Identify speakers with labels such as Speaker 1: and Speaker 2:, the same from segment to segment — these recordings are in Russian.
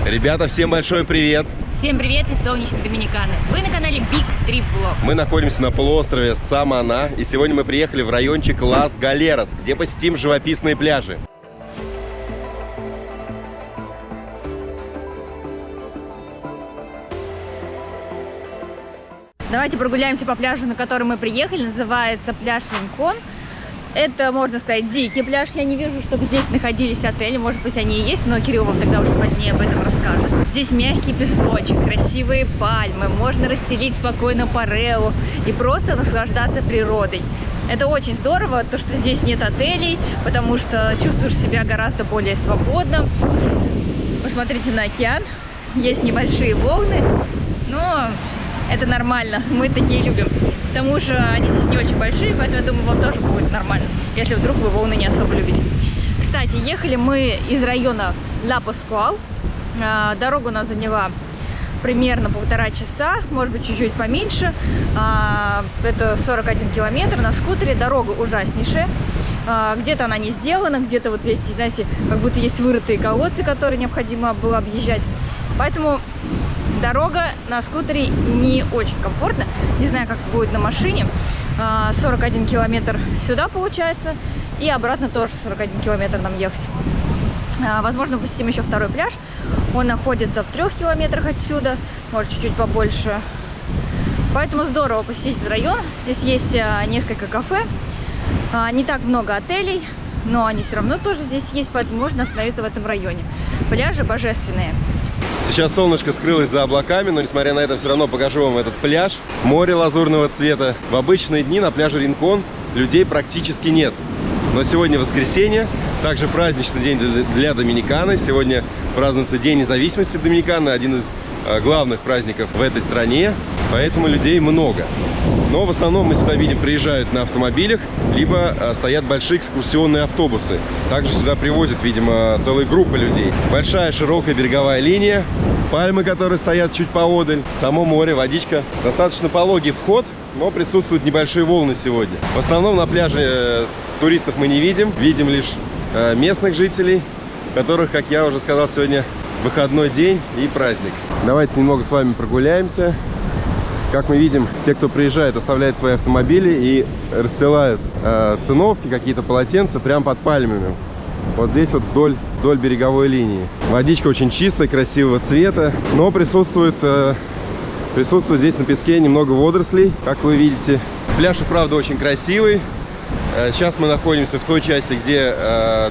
Speaker 1: Ребята, всем большой привет!
Speaker 2: Всем привет из солнечной Доминиканы. Вы на канале Big Trip Vlog.
Speaker 1: Мы находимся на полуострове Самана, и сегодня мы приехали в райончик Лас-Галерас, где посетим живописные пляжи.
Speaker 2: Давайте прогуляемся по пляжу, на который мы приехали. Называется пляж Ринкон. Это, можно сказать, дикий пляж. Я не вижу, чтобы здесь находились отели. Может быть, они и есть, но Кирилл вам тогда уже позднее об этом расскажет. Здесь мягкий песочек, красивые пальмы. Можно расстелить спокойно парео и просто наслаждаться природой. Это очень здорово, то, что здесь нет отелей, потому что чувствуешь себя гораздо более свободно. Посмотрите на океан. Есть небольшие волны, но это нормально. Мы такие любим. К тому же они здесь не очень большие, поэтому я думаю, вам тоже будет нормально, если вдруг вы волны не особо любите. Кстати, ехали мы из района Ла-Паскуал. Дорога у нас заняла примерно 1,5 часа, может быть, чуть-чуть поменьше. Это 41 километр на скутере. Дорога ужаснейшая. Где-то она не сделана, где-то вот эти, знаете, как будто есть вырытые колодцы, которые необходимо было объезжать. Поэтому дорога на скутере не очень комфортна. Не знаю, как будет на машине. 41 километр сюда получается. И обратно тоже 41 километр нам ехать. Возможно, посетим еще второй пляж. Он находится в 3 километрах отсюда. Может, чуть-чуть побольше. Поэтому здорово посетить этот район. Здесь есть несколько кафе. Не так много отелей, но они все равно тоже здесь есть. Поэтому можно остановиться в этом районе. Пляжи божественные.
Speaker 1: Сейчас солнышко скрылось за облаками, но несмотря на это, все равно покажу вам этот пляж. Море лазурного цвета. В обычные дни на пляже Ринкон людей практически нет. Но сегодня воскресенье, также праздничный день для Доминиканы. Сегодня празднуется День независимости Доминиканы, один из главных праздников в этой стране. Поэтому людей много. Но в основном мы сюда видим, приезжают на автомобилях, либо стоят большие экскурсионные автобусы. Также сюда привозят, видимо, целые группы людей. Большая широкая береговая линия, пальмы, которые стоят чуть поодаль, само море, водичка. Достаточно пологий вход, но присутствуют небольшие волны сегодня. В основном на пляже туристов мы не видим, видим лишь местных жителей, которых, как я уже сказал, сегодня выходной день и праздник. Давайте немного с вами прогуляемся. Как мы видим, те, кто приезжает, оставляют свои автомобили и расстилают циновки, какие-то полотенца прямо под пальмами. Вот здесь вот вдоль береговой линии. Водичка очень чистая, красивого цвета, но присутствует здесь на песке немного водорослей, как вы видите. Пляж и правда очень красивый. Сейчас мы находимся в той части, где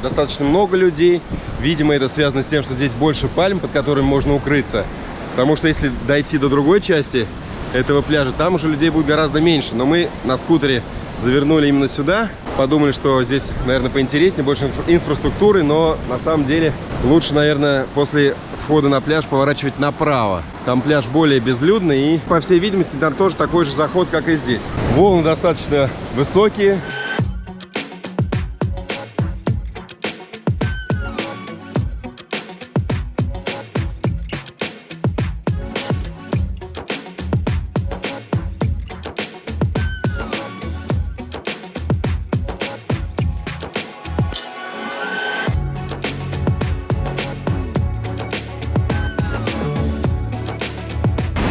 Speaker 1: достаточно много людей. Видимо, это связано с тем, что здесь больше пальм, под которыми можно укрыться. Потому что если дойти до другой части этого пляжа, там уже людей будет гораздо меньше. Но мы на скутере завернули именно сюда. Подумали, что здесь, наверное, поинтереснее, больше инфраструктуры. Но на самом деле лучше, наверное, после входа на пляж поворачивать направо. Там пляж более безлюдный и, по всей видимости, там тоже такой же заход, как и здесь. Волны достаточно высокие.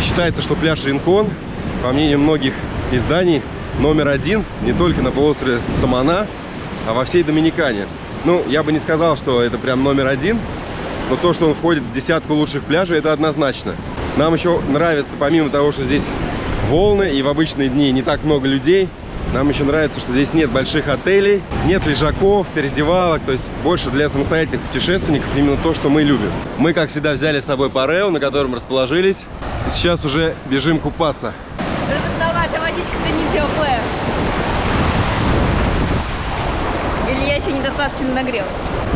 Speaker 1: Считается, что пляж Ринкон, по мнению многих изданий, №1 не только на полуострове Самана, а во всей Доминикане. Ну, я бы не сказал, что это прям №1, но то, что он входит в десятку лучших пляжей, это однозначно. Нам еще нравится, помимо того, что здесь волны и в обычные дни не так много людей, нам еще нравится, что здесь нет больших отелей, нет лежаков, переодевалок, то есть больше для самостоятельных путешественников именно то, что мы любим. Мы, как всегда, взяли с собой парео, на котором расположились. И сейчас уже бежим купаться.
Speaker 2: Жутковато, водичка-то не теплая. Или я еще недостаточно нагрелась?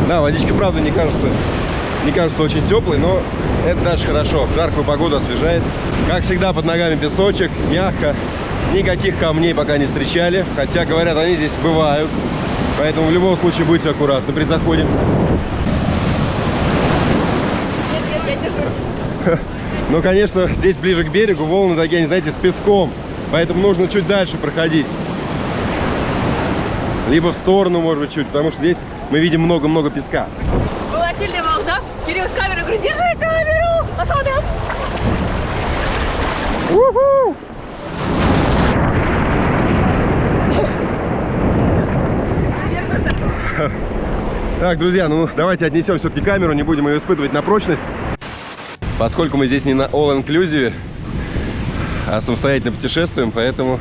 Speaker 1: Да, водичка, правда, не кажется очень теплой, но это даже хорошо. В жаркую погоду освежает. Как всегда, под ногами песочек, мягко. Никаких камней пока не встречали. Хотя, говорят, они здесь бывают. Поэтому в любом случае будьте аккуратны при заходе.
Speaker 2: Нет, я держусь.
Speaker 1: Но, конечно, здесь ближе к берегу волны такие, знаете, с песком. Поэтому нужно чуть дальше проходить. Либо в сторону, может быть, чуть, потому что здесь мы видим много-много песка.
Speaker 2: Была сильная волна. Кирилл с камерой говорит: держи камеру! Посмотрим!
Speaker 1: Уху! Так, друзья, ну давайте отнесем все-таки камеру, не будем ее испытывать на прочность. Поскольку мы здесь не на all-inclusive, а самостоятельно путешествуем, поэтому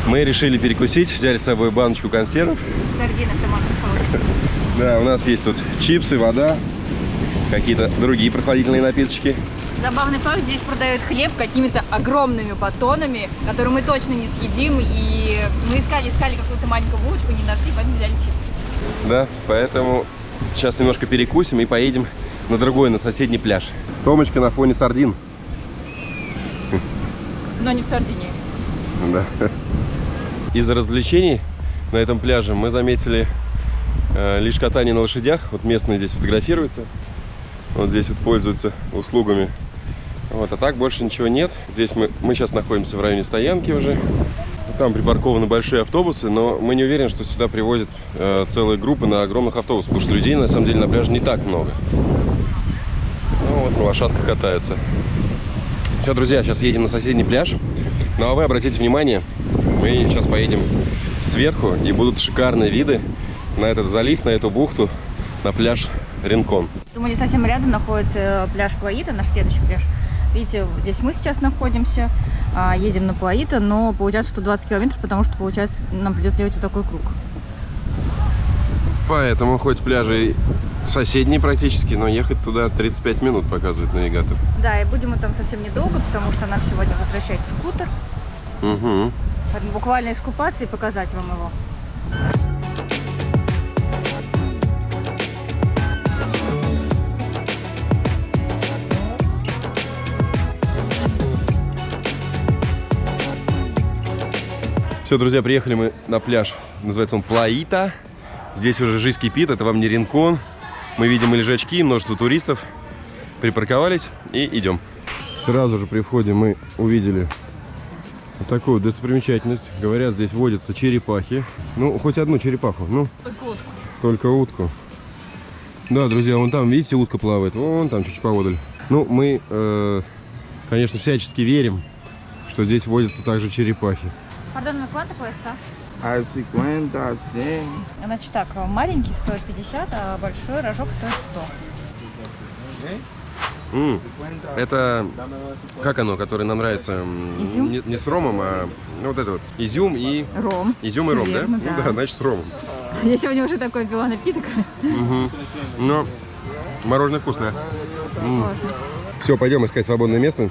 Speaker 1: мы решили перекусить, взяли с собой баночку консервов.
Speaker 2: Сардины в томатном соусе.
Speaker 1: Да, у нас есть тут чипсы, вода, какие-то другие прохладительные напиточки.
Speaker 2: Забавный факт, здесь продают хлеб какими-то огромными батонами, которые мы точно не съедим. И мы искали какую-то маленькую булочку, не нашли, поэтому взяли чипсы.
Speaker 1: Да, поэтому сейчас немножко перекусим и поедем на другой, на соседний пляж. Томочка на фоне сардин.
Speaker 2: Но не в Сардинии.
Speaker 1: Да. Из развлечений на этом пляже мы заметили лишь катание на лошадях. Вот местные здесь фотографируются. Вот здесь вот пользуются услугами. Вот, а так больше ничего нет. Здесь мы сейчас находимся в районе стоянки уже. Там припаркованы большие автобусы, но мы не уверены, что сюда привозят целые группы на огромных автобусах, потому что людей на самом деле на пляже не так много. Ну вот, на лошадках катаются. Все, друзья, сейчас едем на соседний пляж. Ну а вы обратите внимание, мы сейчас поедем сверху, и будут шикарные виды на этот залив, на эту бухту, на пляж Ринкон.
Speaker 2: Думаю, здесь совсем рядом находится пляж Плоита, наш следующий пляж. Видите, здесь мы сейчас находимся, едем на Плоита, но получается 120 километров, потому что, получается, нам придется делать вот такой круг.
Speaker 1: Поэтому хоть пляжи соседние практически, но ехать туда 35 минут показывает навигатор.
Speaker 2: Да, и будем мы там совсем недолго, потому что нам сегодня возвращать скутер.
Speaker 1: Угу.
Speaker 2: Поэтому буквально искупаться и показать вам его.
Speaker 1: Все, друзья, приехали мы на пляж. Называется он Плоита. Здесь уже жизнь кипит, это вам не Ринкон. Мы видим и лежачки, и множество туристов. Припарковались и идем. Сразу же при входе мы увидели вот такую достопримечательность. Говорят, здесь водятся черепахи. Ну, хоть одну черепаху. Ну,
Speaker 2: Только утку.
Speaker 1: только утку. Да, друзья, вон там, видите, утка плавает. Вон там, чуть поодаль. Ну, мы, конечно, всячески верим, что здесь водятся также черепахи.
Speaker 2: Пардон, на quanto cuesta?
Speaker 3: A 50, 100.
Speaker 2: Значит так, маленький стоит 50, а большой рожок стоит 100.
Speaker 1: Это, как оно, которое нам нравится,
Speaker 2: Изюм?
Speaker 1: не с ромом, а ну, вот это вот, изюм и
Speaker 2: Ром.
Speaker 1: изюм и ром,
Speaker 2: Верно,
Speaker 1: да?
Speaker 2: да.
Speaker 1: Ну да, значит с ромом.
Speaker 2: Я сегодня уже такой пила напиток.
Speaker 1: Но мороженое вкусное.
Speaker 2: Классно.
Speaker 1: Все, пойдем искать свободное место,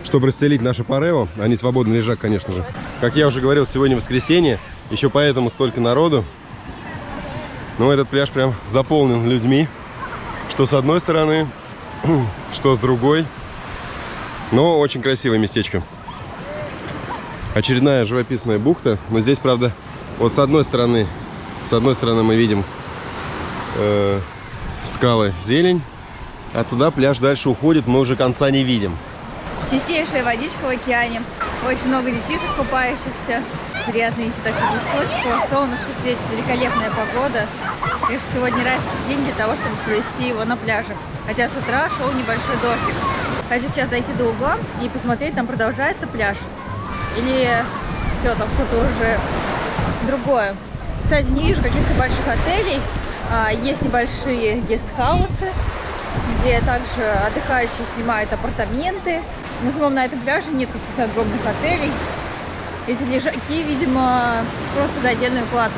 Speaker 1: чтобы расстелить наши парео. Они свободный лежак, конечно же. Как я уже говорил, сегодня воскресенье, еще поэтому столько народу. Но этот пляж прям заполнен людьми, что с одной стороны, что с другой. Но очень красивое местечко. Очередная живописная бухта. Но здесь, правда, вот с одной стороны мы видим скалы, зелень, а туда пляж дальше уходит, мы уже конца не видим.
Speaker 2: Чистейшая водичка в океане. Очень много детишек купающихся. Приятно идти так по песочку. Солнышко светит, великолепная погода. Конечно, сегодня райский день для того, чтобы провести его на пляже. Хотя с утра шел небольшой дождик. Хочу сейчас дойти до угла и посмотреть, там продолжается пляж. Или все, там что-то уже другое. Кстати, не вижу каких-то больших отелей. Есть небольшие гестхаусы, где также отдыхающие снимают апартаменты. На самом на этом пляже нет каких-то огромных отелей. Эти лежаки, видимо, просто за отдельную плату.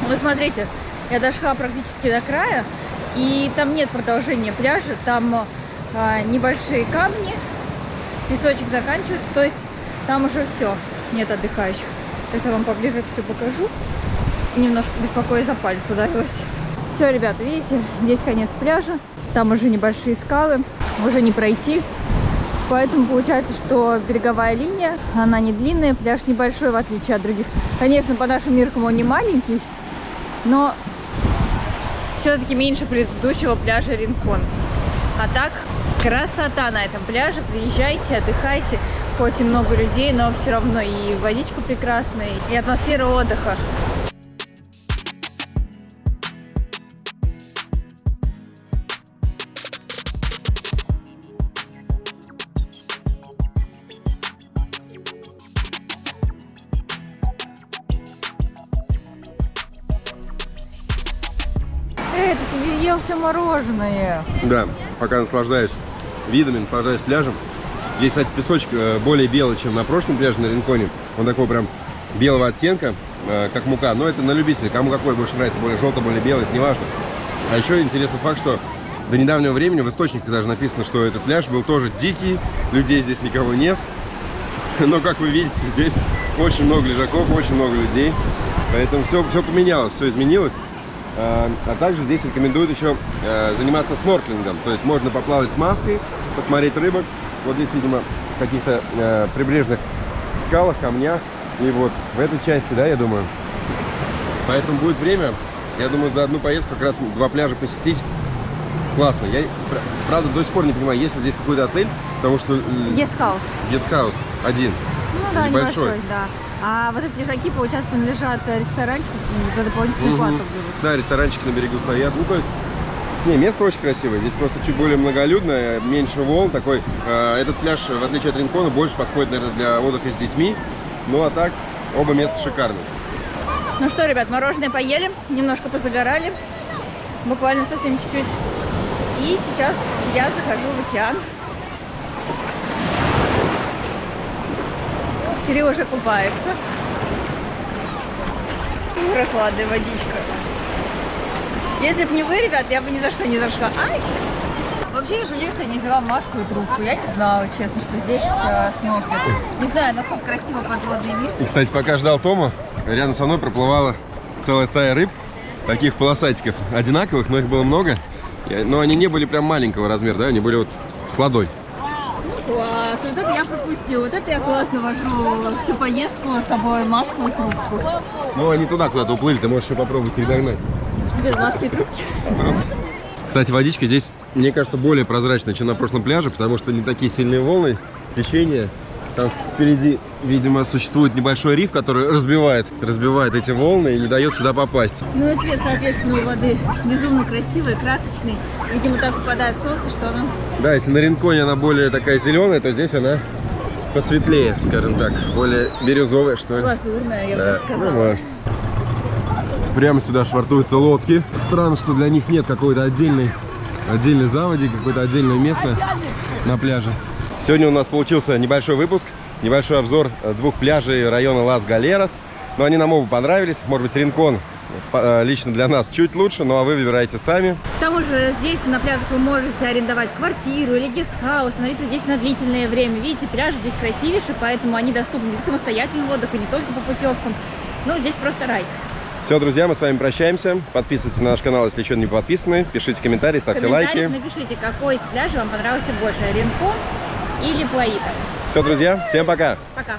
Speaker 2: Вот смотрите, я дошла практически до края, и там нет продолжения пляжа, там небольшие камни, песочек заканчивается, то есть там уже все, нет отдыхающих. Сейчас я вам поближе это все покажу. Немножко беспокоюсь, за палец ударилась. Все, ребята, видите, здесь конец пляжа, там уже небольшие скалы, уже не пройти. Поэтому получается, что береговая линия, она не длинная, пляж небольшой, в отличие от других. Конечно, по нашим меркам он не маленький, но все-таки меньше предыдущего пляжа Ринкон. А так, красота на этом пляже. Приезжайте, отдыхайте. Хоть и много людей, но все равно и водичка прекрасная, и атмосфера отдыха. съел все мороженое.
Speaker 1: Да, пока наслаждаюсь видами, наслаждаюсь пляжем. Здесь, кстати, песочек более белый, чем на прошлом пляже на Ринконе. Он такой прям белого оттенка, как мука. Но это на любителя. Кому какой больше нравится, более желтый, более белый, это не важно. А еще интересный факт, что до недавнего времени в источнике даже написано, что этот пляж был тоже дикий, людей здесь никого нет. Но, как вы видите, здесь очень много лежаков, очень много людей. Поэтому все поменялось, все изменилось. А также здесь рекомендуют еще заниматься снорклингом. То есть можно поплавать с маской, посмотреть рыбок. Вот здесь, видимо, в каких-то прибрежных скалах, камнях. И вот в этой части, да, я думаю. Поэтому будет время, я думаю, за одну поездку как раз 2 пляжа посетить. Классно. Я, правда, до сих пор не понимаю, есть ли здесь какой-то отель, потому что...
Speaker 2: Гестхаус.
Speaker 1: Гестхаус один.
Speaker 2: Ну да, небольшой, да. А вот эти лежаки, получается, принадлежат ресторанчику за дополнительную плату.
Speaker 1: Да, ресторанчики на берегу стоят. Ну, то есть, не, место очень красивое. Здесь просто чуть более многолюдное, меньше волн. Такой, этот пляж, в отличие от Ринкона, больше подходит, наверное, для отдыха с детьми. Ну, а так, оба места шикарные.
Speaker 2: Ну что, ребят, мороженое поели, немножко позагорали. Буквально совсем чуть-чуть. И сейчас я захожу в океан. Кирилл уже купается. Прохладная водичка. Если бы не вы, ребят, я бы ни за что не зашла. Ай! Вообще я жалею, что я не взяла маску и трубку. Я не знала, честно, что здесь снорклинг. Не знаю, насколько красиво подводный мир.
Speaker 1: И, кстати, пока ждал Тома, рядом со мной проплывала целая стая рыб. Таких полосатиков одинаковых, но их было много. Но они не были прям маленького размера, да? Они были вот с ладонь.
Speaker 2: Класс, вот это я пропустила. Вот это я классно вожу всю поездку с собой маску и трубку.
Speaker 1: Ну, они туда куда-то уплыли, ты можешь еще попробовать их догнать.
Speaker 2: Без маски и трубки.
Speaker 1: Кстати, водичка здесь, мне кажется, более прозрачная, чем на прошлом пляже, потому что не такие сильные волны, течение. Там впереди, видимо, существует небольшой риф, который разбивает эти волны и не дает сюда попасть.
Speaker 2: Ну и цвет, соответственно, у воды безумно красивый, красочный. Видимо, так попадает солнце, что оно...
Speaker 1: Да, если на Ринконе она более такая зеленая, то здесь она посветлее, скажем так, более бирюзовая, что ли.
Speaker 2: Лазурная, я бы
Speaker 1: Да,
Speaker 2: даже сказала.
Speaker 1: ну, может. Прямо сюда швартуются лодки. Странно, что для них нет какой-то отдельной заводи, какое-то отдельное место на пляже. Сегодня у нас получился небольшой выпуск, небольшой обзор 2 пляжей района Лас-Галерас. Но они нам оба понравились. Может быть, Ринкон лично для нас чуть лучше, ну а вы выбираете сами.
Speaker 2: К тому же здесь на пляжах вы можете арендовать квартиру или гестхаус, остановиться здесь на длительное время. Видите, пляжи здесь красивейшие, поэтому они доступны для самостоятельного отдыха, не только по путевкам. Ну, здесь просто рай.
Speaker 1: Все, друзья, мы с вами прощаемся. Подписывайтесь на наш канал, если еще не подписаны. Пишите комментарии, ставьте лайки.
Speaker 2: Напишите, какой из пляжей вам понравился больше, Ринкон или Плаита.
Speaker 1: Все, друзья, всем пока!
Speaker 2: Пока!